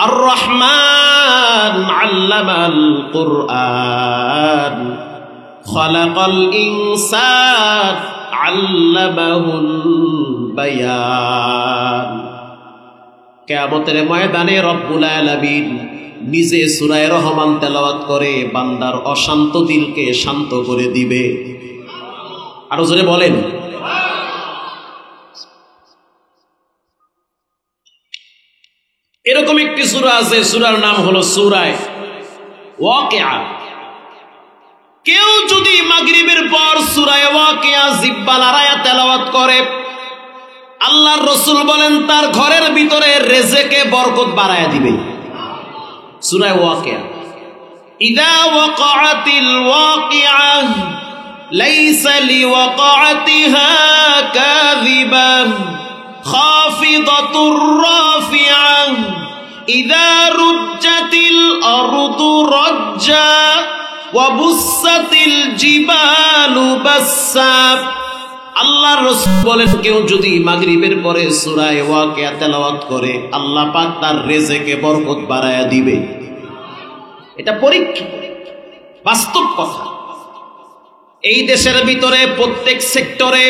আর রহমান আল্লামাল কুরআন খালাকাল ইনসান আল্লামাহুল বায়ান। কিয়ামতের ময়দানে রব্বুল আলামিন নিজে সূরা রহমান তেলাওয়াত করে বান্দার অশান্ত দিলকে শান্ত করে দিবে। আরো জোরে বলেন। এরকম একটি সূরা আছে, সূরার নাম হলো সূরা ওয়াকিয়া। কেউ যদি মাগরিবের পর সূরা ওয়াকিয়া জিহ্বা লড়াইয়া তেলাওয়াত করে, আল্লাহর রাসূল বলেন তার ঘরের ভিতরে রিজকে বরকত বাড়ায়া দিবে। সূরা ওয়াকিয়া, ইযা ওয়াকাআতিল ওয়াকিআ লাইসা লিওয়াকাআতিহা কাযিবা খাফিদাতুর রাফিআ ইযা রুজ্জাতিল আরদু রাজ্জা ওয়া বুসাতিল জিবালু বাসসা। আল্লাহর রাসূল বলেন কেউ যদি মাগরিবের পরে সূরা ওয়াকিয়া তেলাওয়াত করে, আল্লাহ পাক তার রিজকে বরকত বাড়ায়া দিবে। এটা পরীক্ষা, বাস্তব কথা। এই দেশের ভিতরে প্রত্যেক সেক্টরে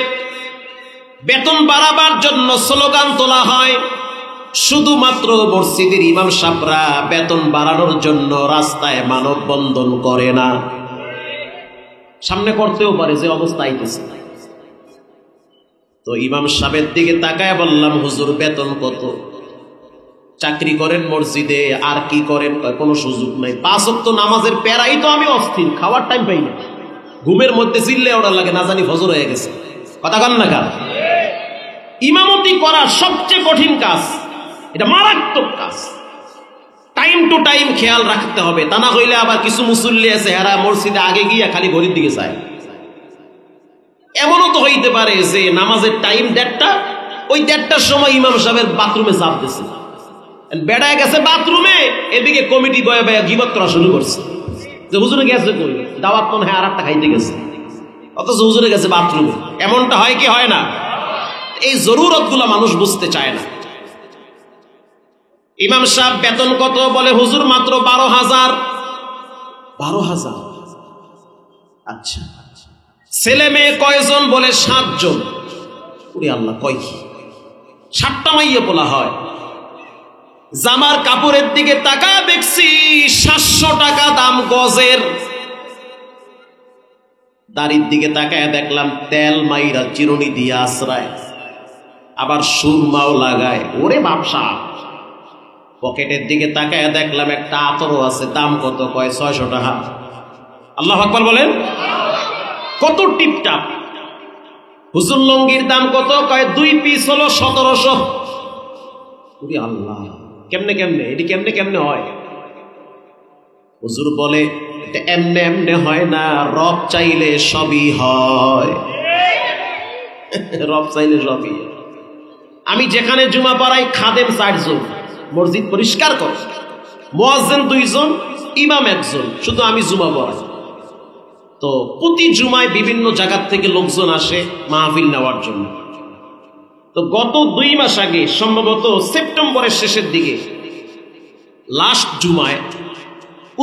বেতন বাড়াবার জন্য স্লোগান তোলা হয়, শুধুমাত্র মসজিদের ইমাম সাহেবরা বেতন বাড়ানোর জন্য রাস্তায় মানববন্ধন করে না। সামনে করতেও পারে, যে অবস্থা আইতেছে। তো ইমাম সাহেবের দিকে তাকায় বললাম, হুজুর বেতন কত? চাকরি করেন মসজিদে, আর কি করেন? কোনো সুযোগ নাই। 5 ওয়াক্ত নামাজের প্যারাই তো আমি অস্থির, খাওয়ার টাইম পাই না। ঘুমের মধ্যে চিল্লে ওড়া লাগে, না জানি ফজর হয়ে গেছে। কথা কান না কান? ইমামতি করা সবচেয়ে কঠিন কাজ, এটা মারাত্মক কাজ। টাইম টু টাইম খেয়াল রাখতে হবে, তা না হইলে আবার কিছু মুসল্লি আছে এরা মসজিদে আগে গিয়া খালি ঘড়ির দিকে যায়। এমনও তো হইতে পারে যে নামাজের টাইম 1:30, ওই 1:30টার সময় ইমাম সাহেবের বাথরুমে চাপ দিছে, বেড়ায় গেছে বাথরুমে, এদিকে কমিটি বয়ে বয়ে গিবত করা শুরু করছে যে হুজুরে গেছে কই, দাওয়াত মনে হয় আরেকটা খাইতে গেছে, অথচ হুজুরে গেছে বাথরুমে। এমনটা হয় কি হয় না? এই জরুরত গুলা মানুষ বুঝতে চায় না। ইমাম সাহেব বেতন কত? বলে হুজুর মাত্র 12,000। 12,000? আচ্ছা। ছেলে মেয়ে কয়জন? বলে 7 জন। ওরে আল্লাহ, কয় কি 7টা মাইয়া বলা হয়। জামার কাপড়ের দিকে তাকা, দেখছি 700 টাকা দাম গজের। দাড়ির দিকে তাকায় দেখলাম তেল মাইরা চিরুনি দিয়ে আশ্রায়, আবার সুরমাও লাগায়। ওরে বাপসা। পকেটের দিকে তাকায় দেখলাম একটা আতরও আছে, দাম কত? কয় 600 টাকা। আল্লাহু আকবার বলেন। কত টিপটাপ। হুজুর লঙ্গির দাম কত? কয় 2 পিস হলো 1700। ওরে আল্লাহ, কেমনে কেমনে এটি কেমনে কেমনে হয়? হুজুর বলে এটা এমনে এমনে হয় না, রব চাইলে সবই হয়। রব চাইলে সবই। আমি যেখানে জুমা পড়াই, খাদেম 4 জন, মসজিদ পরিষ্কার করে, মুয়াজ্জিন 2 জন, ইমাম 1 জন, শুধু আমি জুমা পড়াই। তো প্রতি জুমায় বিভিন্ন জায়গা থেকে লোকজন আসে মাহফিল নেওয়ার জন্য। তো গত 2 মাস আগে, সম্ভবত সেপ্টেম্বরের শেষের দিকে, লাস্ট জুমায়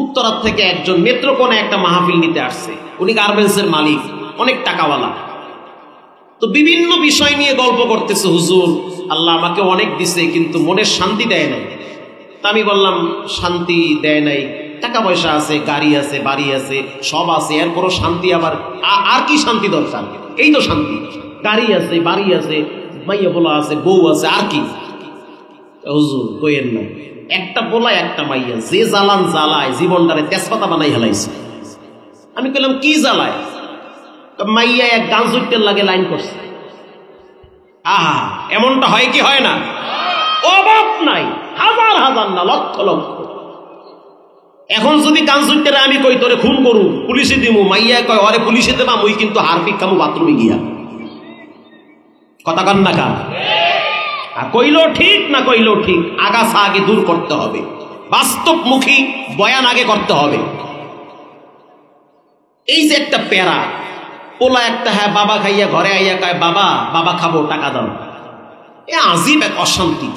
উত্তরা থেকে একজন নেত্রকোণে একটা মাহফিল নিতে আসছে। উনি গার্মেন্টসের মালিক, অনেক টাকাওয়ালা। তো বিভিন্ন বিষয় নিয়ে গল্প করতেছে। হুজুর আল্লাহ আমাকে অনেক দিছে, কিন্তু মনের শান্তি দেয় নাই। তা আমি বললাম, শান্তি দেয় নাই? টাকা পয়সা আছে, গাড়ি আছে, বাড়ি আছে, সব আছে, এরপরও শান্তি আবার আর কি শান্তি দরকার? এই তো শান্তি, গাড়ি আছে, বাড়ি আছে, মাইয়া পোলা আছে, বউ আছে, আর কি? হুজুর কইেন না, একটা পোলা একটা মাইয়া, যে জ্বালান জ্বালায় জীবনটারে তেজপাতা বানাই হেলাইছে। আমি কইলাম কি জ্বালায়? মাইয়া এক গান জুটতে লাগে লাইন করছে। আহা, এমনটা হয় কি হয় না? অভাব নাই, হাজার হাজার না, লক্ষ লক্ষ। এখন যদি গান জুটতে আমি কই তোরে খুন করু, পুলিশে দিমু, মাইয়া কয় অরে পুলিশে দেবা, মুই কিন্তু হারপিক খামু বাথরুমে গিয়া। কথা কান না কা? কইলো ঠিক না কইলো ঠিক, আগাছা আগে দূর করতে হবে, বাস্তবমুখী বয়ান আগে করতে হবে। এই যে একটা প্যারা, পোলা একটা, হ্যাঁ বাবা খাইয়া ঘরে আইয়া কয় বাবা বাবা খাবো, টাকা দাও। এ আজীব এক অশান্তি।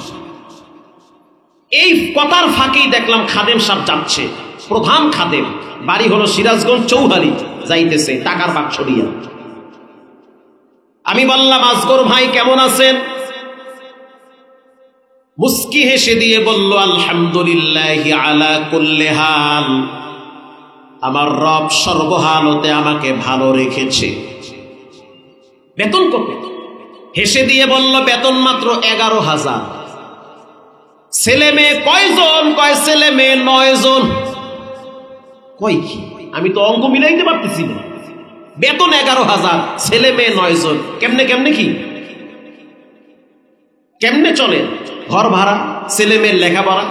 এই কথার ফাঁকেই দেখলাম খাদেম সাহেব যাচ্ছে, প্রধান খাদেম, বাড়ি হলো সিরাজগঞ্জ চৌহালি, যাইতেছে টাকার বাক্স নিয়ে। আমি বললাম, আসগর ভাই কেমন আছেন? মুস্কি হেসে দিয়ে বলল, আলহামদুলিল্লাহি আলা কুল্লি হাল, আমার রব সর্বহালতে আমাকে ভালো রেখেছে। বেতন কত? হেসে দিয়ে বলল, বেতন মাত্র 11,000। ছেলে মেয়ে কয়জন? কয় ছেলে মেয়ে 9 জন। কয় কি? আমি তো অঙ্ক মিলাইতে পারতেছি না। বেতন 11,000, ছেলে মেয়ে 9 জন। কেমনে কেমনে কি কেমনে চলে? ঘর ভাড়া, ছেলে মেয়ের লেখাপড়া।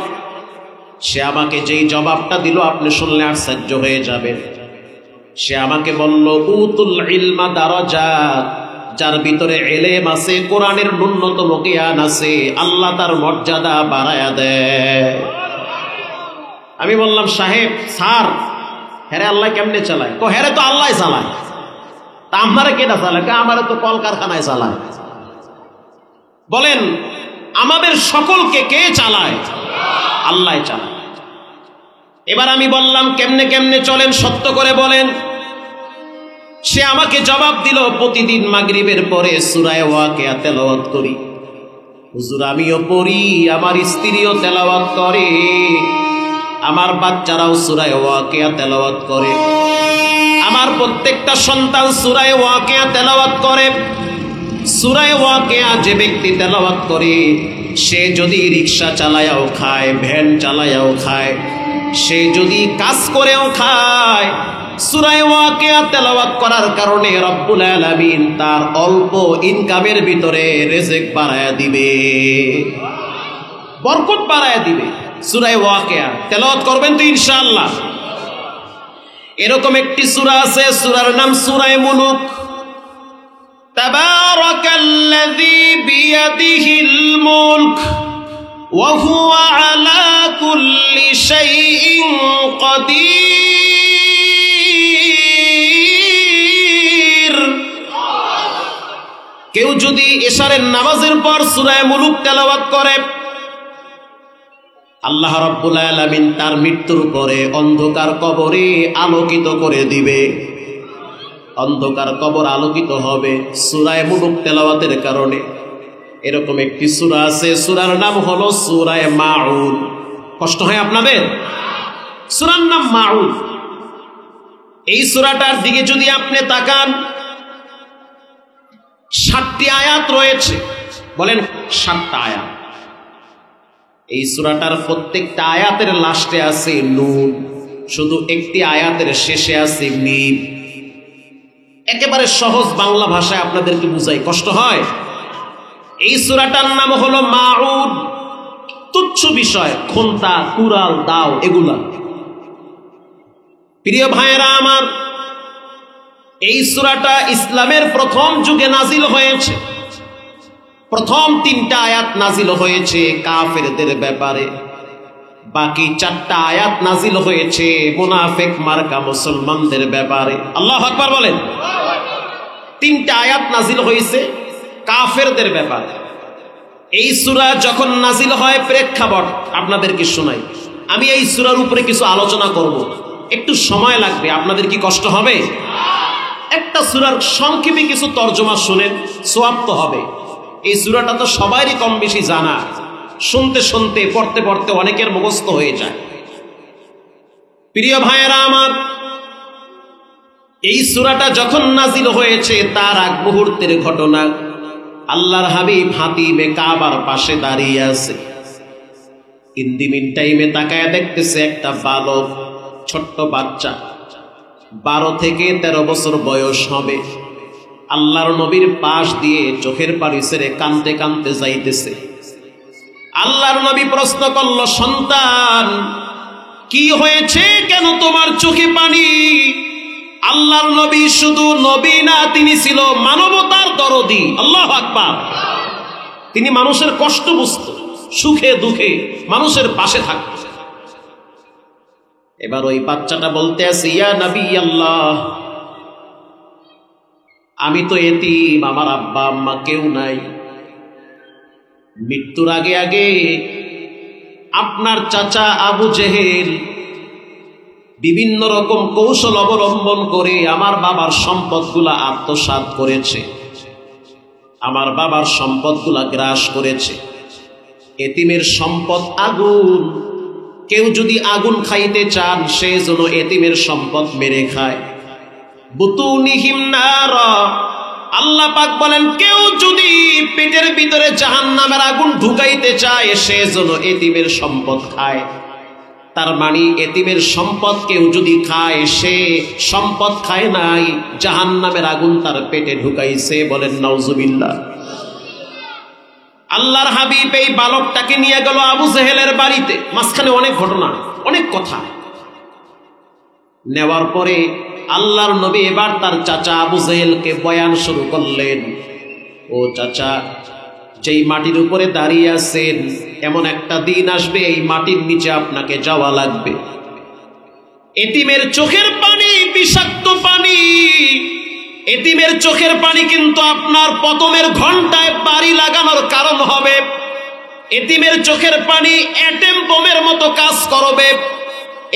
সে আমাকে যেই জবাবটা দিল আপনি শুনলে আশ্চর্য হয়ে যাবেন। সে আমাকে বলল, উতুল ইলমা দারাজাত, যার ভিতরে ইলম আছে, কোরআনের ন্যূনতম জ্ঞান আছে, আল্লাহ তার মর্যাদা বাড়ায়া দেয়। আমি বললাম, সাহেব স্যার, হ্যাঁ আল্লাহ কেমনে চালায়? তো হ্যাঁ তো আল্লাহ চালায়। তা আমারে কেনা চালায়? আমারে তো কলকারখানায় চালায়। বলেন, আমাদের সকলকে কে চালায়? আল্লাহ চালায়। এবার আমি বললাম, কেমনে কেমনে চলেন, সত্য করে বলেন। সে আমাকে জবাব দিল, প্রতিদিন মাগরিবের পরে সূরা ওয়াকিয়া তেলাওয়াত করি। হুজুর আমিও পড়ি, আমার স্ত্রীও তেলাওয়াত করে, আমার বাচ্চারাও সূরা ওয়াকিয়া তেলাওয়াত করে, আমার প্রত্যেকটা সন্তান সূরা ওয়াকিয়া তেলাওয়াত করে। সূরা ওয়াকিয়া যে ব্যক্তি তেলাওয়াত করে, সে যদি রিকশা চালায়াও খায়, ভ্যান চালায়াও খায়, সে যদি কাজ করেও খায়, সূরা ওয়াকিয়া তেলাওয়াত করার কারণে রব্বুল আলামিন তার অল্প ইনকামের ভিতরে রিজিক বাড়ায়া দিবে, বরকত বাড়ায়া দিবে। সূরা ওয়াকিয়া তেলাওয়াত করবেন তো ইনশাআল্লাহ। এরকম একটি সূরা আছে, সূরার নাম সূরা মুলুক। তাবারাকাল্লাযী বিয়াদিহিল মুলক ওয়া হুয়া আলা কুল্লি শাইইন কাদির। কেউ যদি এশারের নামাজের পর সূরা মুলুক তেলাওয়াত করে, আল্লাহ রাব্বুল আলামিন তার মৃত্যুর পরে অন্ধকার কবরে আলোকিত করে দিবে। অন্ধকার কবর আলোকিত হবে সূরা মুলুক তেলাওয়াতের কারণে। এরকম একটি সূরা আছে, সূরার নাম হলো সূরা মাউন। কষ্ট হয় আপনাদের? সূরার নাম মাউন। এই সূরাটার দিকে যদি আপনি তাকান, 7টি আয়াত রয়েছে। বলেন 7টা আয়াত। এই সূরাটার প্রত্যেকটা আয়াতের লাস্টে আছে নুন, শুধু একটি আয়াতের শেষে আছে মিম। একেবারে সহজ বাংলা ভাষায় আপনাদেরকে বুঝাই, কষ্ট হয়? এই সূরাটার নাম হলো মাউন। তুচ্ছ বিষয়, খুন্তা, কুড়াল, দাও, এগুলা। প্রিয় ভাইয়েরা আমার, এই সূরাটা ইসলামের প্রথম যুগে নাজিল হয়েছে। প্রথম 3টা আয়াত নাজিল হয়েছে কাফেরদের ব্যাপারে, বাকি 4টা আয়াত নাজিল হয়েছে মুনাফিক মার্কা মুসলমানদের ব্যাপারে। আল্লাহু আকবার বলেন। 3টা আয়াত নাজিল হয়েছে কাফেরদের ব্যাপারে। এই সূরা যখন নাজিল হয়, প্রেক্ষাপট আপনাদেরকে শোনাই। আমি এই সূরার উপরে কিছু আলোচনা করব, একটু সময় লাগবে। আপনাদের কি কষ্ট হবে? একটা সূরার সংক্ষেপে কিছু তর্জমা শুনেন, সওয়াব তো হবে। এই সূরাটা তো সবারই কম বেশি জানা, শুনতে শুনতে পড়তে পড়তে অনেকের মুখস্থ হয়ে যায়। প্রিয় ভাইয়েরা আমার, এই সূরাটা যখন নাজিল হয়েছে তার আগ মুহূর্তের ঘটনা। আল্লাহর হাবিব হাতিমে কাবার পাশে দাঁড়িয়ে আছে। ইন টাইমে তাকায় দেখতেছে একটা বালক, ছোট্ট বাচ্চা, 12 থেকে 13 বছর বয়স হবে, আল্লাহর নবীর পাশ দিয়ে চোখের পানি ছেড়ে কাঁদতে কাঁদতে যাইতেছে। আল্লাহর নবী প্রশ্ন করল, সন্তান কি হয়েছে, কেন তোমার চোখে পানি? আল্লাহর নবী শুধু নবী না, তিনি ছিল মানবতার দরদি। আল্লাহু আকবার। তিনি মানুষের কষ্ট বুঝতেন, সুখে দুঃখে মানুষের পাশে থাকতেন। এবার ওই বাচ্চাটা বলতে আছে, ইয়া নবী আল্লাহ, আমি তো এতিম, আমার আব্বা আম্মা কেউ নাই। মৃত্যুর আগে আগে আপনার চাচা আবু জেহেল বিভিন্ন রকম কৌশল অবলম্বন করে আমার বাবার সম্পদগুলা আত্মসাৎ করেছে, আমার বাবার সম্পদগুলা গ্রাস করেছে। এতিমের সম্পদ আগুন, কেউ যদি আগুন খাইতে চান সে যেন এতিমের সম্পদ মেরে খায়। বুতুনিহিম নার, আল্লাহ পাক বলেন কেউ যদি পেটের ভিতরে জাহান্নামের আগুন ঢুকাইতে চায় সে যেন এতিমের সম্পদ খায়। তার মানে এতিমের সম্পদ কেউ যদি খায় সে সম্পদ খায় নাই, জাহান্নামের আগুন তার পেটে ঢুকাইছে। বলেন নাউজুবিল্লাহ। আল্লাহর হাবিব এই বালকটাকে নিয়ে গেল আবু জেহেলের বাড়িতে। মাঝখানে অনেক ঘটনা, অনেক কথা নেওয়ার পরে আল্লাহর নবী এবার তার চাচা আবু জেহেলকে বয়ান শুরু করলেন। ও চাচা, যেই মাটির উপরে দাঁড়িয়ে আছেন এমন একটা দিন আসবে এই মাটির নিচে আপনাকে যাওয়া লাগবে। এতিমের চোখের পানি বিষাক্ত পানি, এতিমের চোখের পানি কিন্তু আপনার পতনের ঘন্টায় বাড়ি লাগানোর কারণ হবে। এতিমের চোখের পানি অ্যাটম বোমের মতো কাজ করবে।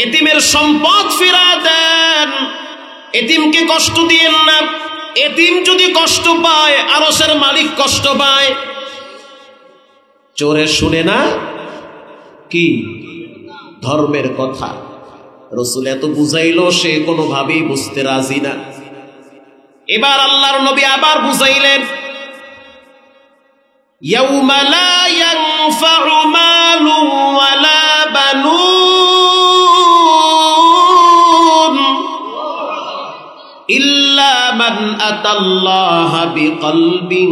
এতিমের সম্পদ ফিরা দেন, এতিমকে কষ্ট দিয়েন না। এতিম যদি কষ্ট পায় আরশের মালিক কষ্ট পায়। চোরে শুনে না কি ধর্মের কথা, রাসূল এত বুঝাইলো সে কোনোভাবেই বুঝতে রাজি না। এবার আল্লাহর নবী আবার বুঝাইলেন, ইয়াউমা লা ইয়ানফাউ মালু ওয়ালা বানুন ইল্লা মান আতাল্লাহা বিকলবিন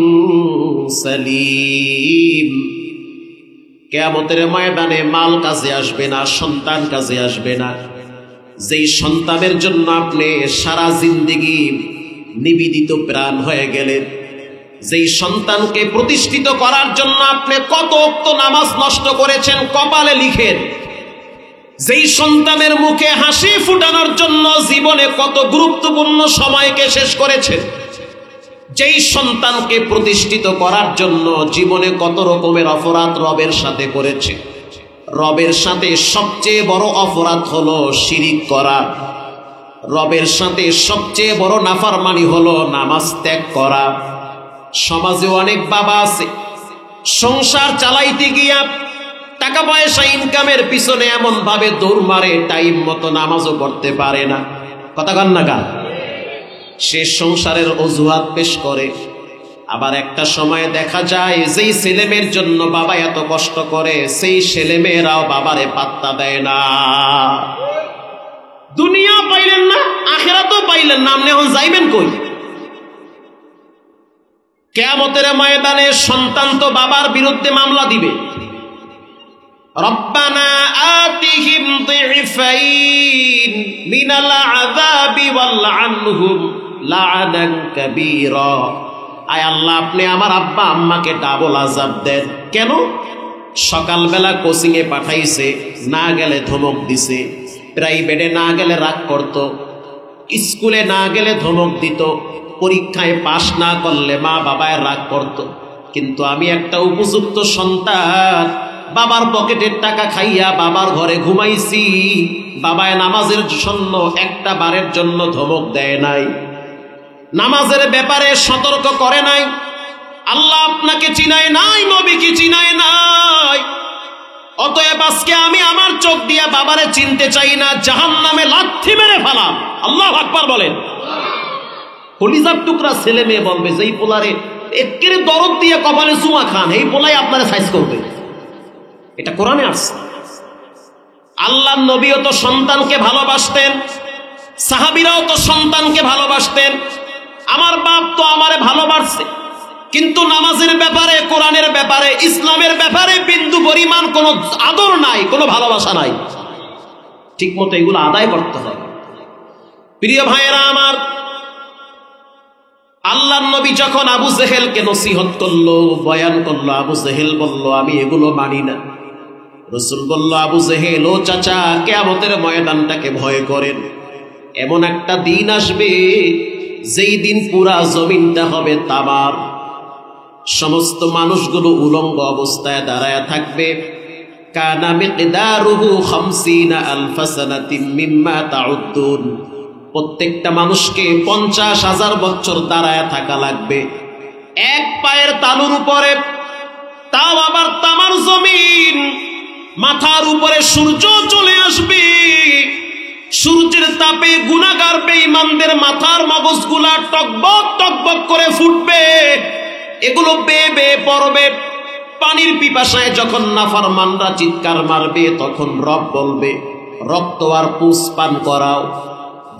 সালিম। কিয়ামতের ময়দানে মাল কাজে আসবে না, সন্তান কাজে আসবে না। যেই সন্তানের জন্য আপনি সারা জিন্দেগি নিবেদিত প্রাণ হয়ে গেলেন, যেই সন্তানকে প্রতিষ্ঠিত করার জন্য আপনি কত ওয়াক্ত নামাজ নষ্ট করেছেন কপালে লিখেন, যেই সন্তানের মুখে হাসি ফুটানোর জন্য জীবনে কত গুরুত্বপূর্ণ সময়কে শেষ করেছেন, যেই সন্তানকে প্রতিষ্ঠিত করার জন্য জীবনে কত রকমের অপরাধ রবের সাথে করেছে। রবের সাথে সবচেয়ে বড় অপরাধ হলো শিরিক করা। রবের সাথে সবচেয়ে বড় নাফরমানি হলো নামাজ ত্যাগ করা। সমাজে অনেক বাবা আছে সংসার চালাইতে গিয়া টাকা পয়সা ইনকামের পিছনে এমন ভাবে দৌড় মারে টাইম মতো নামাজও পড়তে পারে না। কথা কন না গান। সে সংসারের অজুহাত পেশ করে। আবার একটা সময় দেখা যায় যেই ছেলেমেয়ের জন্য বাবা এত কষ্ট করে সেই ছেলেমেয়েরাও বাবারে পাত্তা দেয় না। দুনিয়া পাইলেন না, আখিরাতও পাইলেন না, আপনি এখন যাইবেন কই? কিয়ামতের ময়দানে সন্তান তো বাবার বিরুদ্ধে মামলা দিবে। রব্বানা আতিহিম দিফাইন মিনাল আযাবি ওয়ালআনহুম লা'নান কাবীরা। আয় আল্লাহ, আপনি আমার আব্বা আম্মাকে ডাবল আযাব দেন। কেন? সকালবেলা কোচিং এ পাঠাইছে, না গেলে ধমক দিছে। প্রাইভেটে না গেলে রাগ করত, স্কুলে না গেলে ধমক দিত, পরীক্ষায় পাশ না করলে মা বাবায় রাগ করত। কিন্তু আমি একটা উপযুক্ত সন্তান, বাবার পকেটের টাকা খাইয়া বাবার ঘরে ঘুমাইছি, বাবায় নামাজের জন্য একটা বারের জন্য ধমক দেয় নাই, নামাজের ব্যাপারে সতর্ক করে নাই। আল্লাহ আপনাকে চিনায় নাই, নবীকে চিনায় নাই। অতএব আজকে আমি আমার চোখ দিয়া বাবারে চিনতে চাই না, জাহান্নামে লাথি মেরে ফেলাম। আল্লাহু আকবার বলেন। কলিজার টুকরা ছেলে মেয়ে বলবে যে এই পোলারে একের দরদ দিয়ে কপালে চুমা খান, এই পোলাই আপনারা সাইজ করবে। এটা কোরআনে আসছে। আল্লাহর নবীও তো সন্তানকে ভালোবাসতেন, সাহাবীরাও তো সন্তানকে ভালোবাসতেন। আমার বাপ তো আমারে ভালোবাসছে, কিন্তু নামাজের ব্যাপারে, কোরআনের ব্যাপারে, ইসলামের ব্যাপারে বিন্দু পরিমাণ কোনো আদর নাই, কোনো ভালোবাসা নাই। ঠিক মতো এগুলো আদায় করতে হবে। প্রিয় ভাইয়েরা আমার, আল্লাহর নবী যখন আবু জেহেলকে নসিহত করলো, বয়ান করলো, আবু জেহেল বলল আমি এগুলো মানি না। রাসূল বলল, আবু জেহেল, ও চাচা, কিয়ামতের ময়দানটাকে ভয় করেন। এমন একটা দিন আসবে যেই দিন পুরা জমিনটা হবে তামার, সমস্ত মানুষগুলো উলঙ্গ অবস্থায় দাঁড়ায় থাকবে, কানা মিকদারুহু 50,000 সানাতিন মিম্মা তাউদ্দুন। প্রত্যেকটা মানুষকে 50,000 বছর দাঁড়ায় থাকা লাগবে এক পায়ের তালুর উপরে, তাও আবার তামার জমিন। মাথার উপরে সূর্য চলে আসবে, সূর্যের তাপে গুনাহগার বেঈমানদের মাথার মগজগুলা টকবক টকবক করে ফুটবে, এগুলো বেয়ে বেয়ে পড়বে। পানির পিপাসায় যখন নাফরমানরা চিৎকার মারবে, তখন রব বলবে রক্ত আর পুষ পান করাও।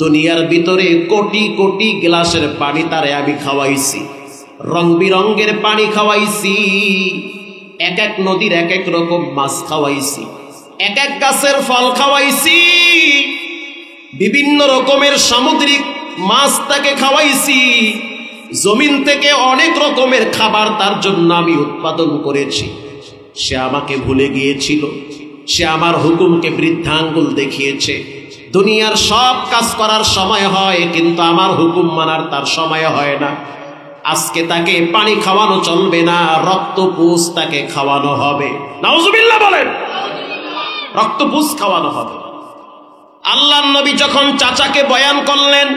দুনিয়ার ভিতরে কোটি কোটি গ্লাসের পানি তারে আমি খাওয়াইছি, রং বিরঙ্গের পানি খাওয়াইছি, এক এক নদীর এক এক রকম মাছ খাওয়াইছি, এক এক গাছের ফল খাওয়াইছি, বিভিন্ন রকমের সামুদ্রিক মাছ তাকে খাওয়াইছি। জমিন থেকে অনেক রকমের খাবার তার জন্য আমি উৎপাদন করেছি। সে আমাকে ভুলে গিয়েছিল, সে আমার হুকুমকে বৃদ্ধাঙ্গুল দেখিয়েছে। দুনিয়ার সব কাজ করার সময় হয়, কিন্তু আমার হুকুম মানার তার সময় হয় না। আজকে তাকে পানি খাওয়ানো চলবে না, রক্তপুষ তাকে খাওয়ানো হবে। নাউজুবিল্লাহ বলেন, রক্তপুষ খাওয়ানো হবে। আল্লাহর নবী যখন চাচাকে বয়ান করলেন,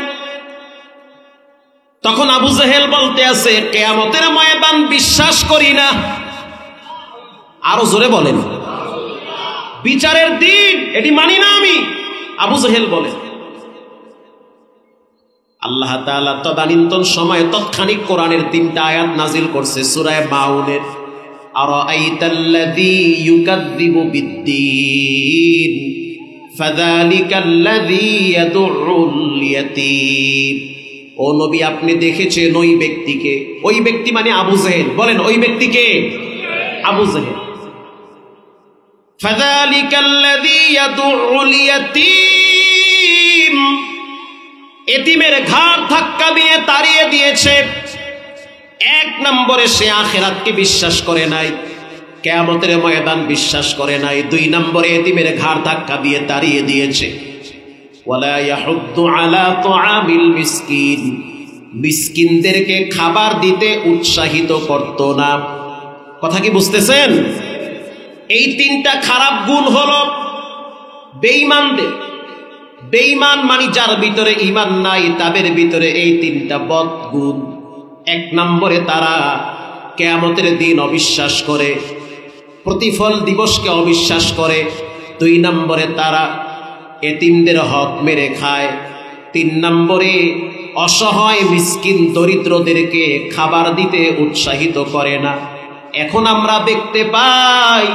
তখন আবু জেহেল বলতে আছে কিয়ামতের ময়দান বিশ্বাস করি না। আরো জোরে বলেন, বিচারের দিন এটি মানি না আমি। আবু জেহেল বলে, আল্লাহ তাআলা তদানীন্তন সময়ে তৎক্ষণিক কোরআনের 3টা আয়াত নাজিল করছে সূরা মাউনের। আরাআইতাল্লাযী ইউকাযযিবু বিদ্দীন ফাযালিকাল্লাযী ইয়াদউল ইয়াতীম। ও নবী, আপনি দেখেছেন ওই ব্যক্তিকে? ওই ব্যক্তি মানে আবু জেহেল। বলেন, ওই ব্যক্তিকে? আবু জেহেল। ফাযালিকাল্লাযী ইয়াদউল ইয়াতীম, এতিমের ঘাড় ধাক্কা দিয়ে তাড়িয়ে দিয়েছে। এক নম্বরে সে আখিরাতকে বিশ্বাস করে নাই, কিয়ামতের ময়দান বিশ্বাস করে নাই। 2 নম্বরে এতিমের ঘাড় ধাক্কা দিয়ে তাড়িয়ে দিয়েছে। ওয়ালা ইয়াহুদ্দু আলা তুআমিল মিসকিন, মিসকিনদেরকে খাবার দিতে উৎসাহিত করত না। কথা কি বুঝতেছেন? এই 3টা খারাপ গুণ হলো বেঈমানদের। বেঈমান মানে যার ভিতরে ঈমান নাই, তাদের ভিতরে এই 3টা বদ গুণ। 1 নম্বরে তারা কিয়ামতের দিন অবিশ্বাস করে, প্রতিফল দিবসকে অবিশ্বাস করে। 2 নম্বরে তারা এতিমদের হক মেরে খায়। 3 নম্বরে অসহায় মিসকিন দরিদ্রদেরকে খাবার দিতে উৎসাহিত করে না। এখন আমরা দেখতে পাই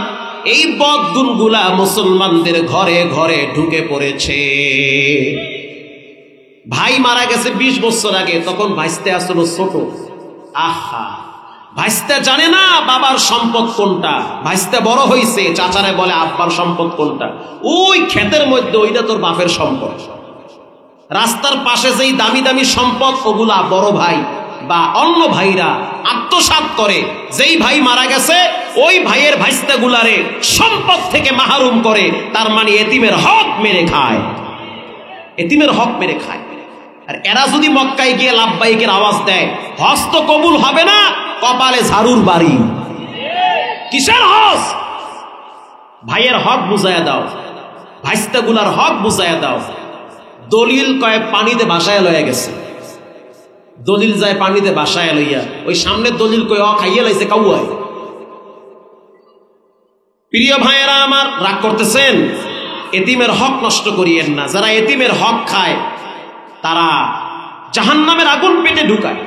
এই বদগুণগুলা মুসলমানদের ঘরে ঘরে ঢুকে পড়েছে। ভাই মারা গেছে 20 বছর আগে, তখন ভাইস্তে আসলো ছোট। আহা, ভাইস্তে জানে না বাবার সম্পদ কোনটা। ভাইস্তে বড় হইছে, চাচারে বলে আব্বার সম্পদ কোনটা। ওই ক্ষেতের মধ্যে ওইটা তোর বাপের সম্পদ। রাস্তার পাশে যেই দামি দামি সম্পদ, ওগুলা বড় ভাই বা অন্য ভাইরা আত্মসাৎ করে। যেই ভাই মারা গেছে ওই ভাইয়ের ভাইস্তে গুলারে সম্পদ থেকে মাহরুম করে। তার মানে এতিমের হক মেরে খায়, এতিমের হক মেরে খায়। আর এরা যদি মক্কায় গিয়ে লাব্বাইকের আওয়াজ দেয়, হজ তো কবুল হবে না, কপালে ঝাড়ুর বাড়ি। কিসের হজ? ভাইয়ের হক বুঝাইয়া দাও, ভাইস্তে গুলার হক বুঝাইয়া দাও। দলিল কয় পানিতে ভাসায় লইয়া গেছে, দলিল যায় পানিতে ভাসায় লইয়া, ওই সামনের দলিল কয় খাইয়ে লাইছে কাউয়ায়। প্রিয় ভাইয়েরা আমার, রাগ করতেছেন? এতিমের হক নষ্ট করিয়েন না। যারা এতিমের হক খায় তারা জাহান্নামের আগুন পেটে ঢুকায়।